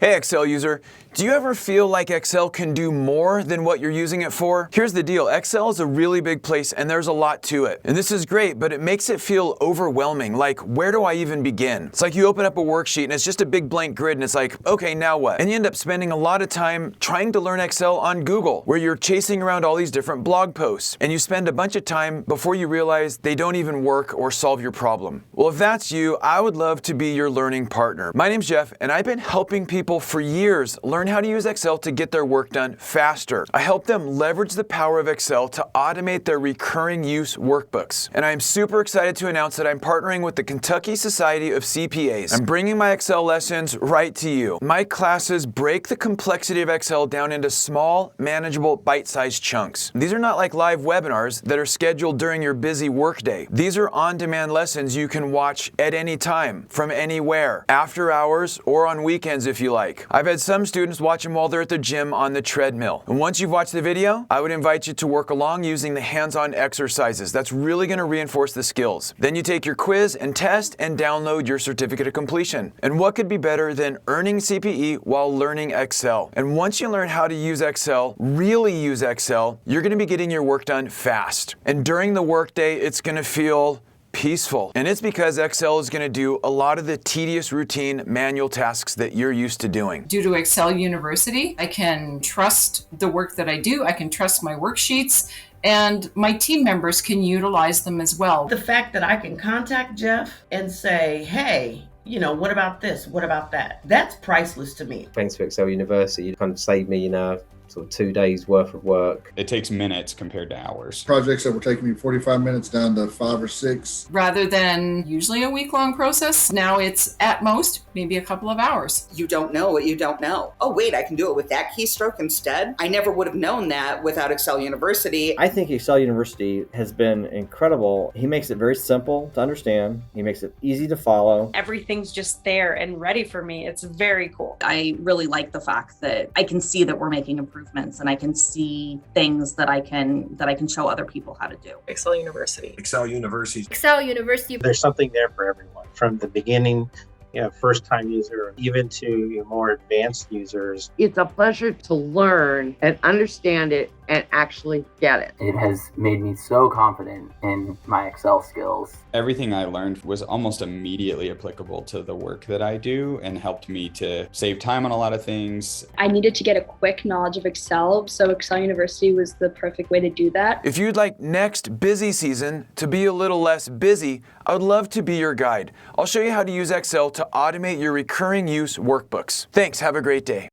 Hey Excel user, do you ever feel like Excel can do more than what you're using it for? Here's the deal, Excel is a really big place and there's a lot to it. And this is great, but it makes it feel overwhelming, like where do I even begin? It's like you open up a worksheet and it's just a big blank grid and it's like, okay, now what? And you end up spending a lot of time trying to learn Excel on Google, where you're chasing around all these different blog posts, and you spend a bunch of time before you realize they don't even work or solve your problem. Well, if that's you, I would love to be your learning partner. My name's Jeff, and I've been helping people for years learn how to use Excel to get their work done faster. I help them leverage the power of Excel to automate their recurring use workbooks. And I am super excited to announce that I'm partnering with the Kentucky Society of CPAs. I'm bringing my Excel lessons right to you. My classes break the complexity of Excel down into small, manageable, bite-sized chunks. These are not like live webinars that are scheduled during your busy workday. These are on-demand lessons you can watch at any time, from anywhere, after hours, or on weekends if you like. I've had some students watch them while they're at the gym on the treadmill. And once you've watched the video, I would invite you to work along using the hands-on exercises. That's really going to reinforce the skills. Then you take your quiz and test and download your certificate of completion. And what could be better than earning CPE while learning Excel? And once you learn how to use Excel, really use Excel, you're going to be getting your work done fast. And during the workday, it's going to feel peaceful. And it's because Excel is going to do a lot of the tedious, routine, manual tasks that you're used to doing. Due to Excel University, I can trust the work that I do. I can trust my worksheets, and my team members can utilize them as well. The fact that I can contact Jeff and say, hey, what about this? What about that? That's priceless to me. Thanks to Excel University, it kind of saved me, sort of 2 days worth of work. It takes minutes compared to hours. Projects that were taking me 45 minutes down to 5 or 6. Rather than usually a week-long process, now it's at most maybe a couple of hours. You don't know what you don't know. Oh wait, I can do it with that keystroke instead. I never would have known that without Excel University. I think Excel University has been incredible. He makes it very simple to understand. He makes it easy to follow. Everything's just there and ready for me. It's very cool. I really like the fact that I can see that we're making improvements, and I can see things that I can show other people how to do. Excel University. Excel University. Excel University. There's something there for everyone, from the beginning, first-time user, even to more advanced users. It's a pleasure to learn and understand it and actually get it. It has made me so confident in my Excel skills. Everything I learned was almost immediately applicable to the work that I do and helped me to save time on a lot of things. I needed to get a quick knowledge of Excel, so Excel University was the perfect way to do that. If you'd like next busy season to be a little less busy, I would love to be your guide. I'll show you how to use Excel to automate your recurring use workbooks. Thanks, have a great day.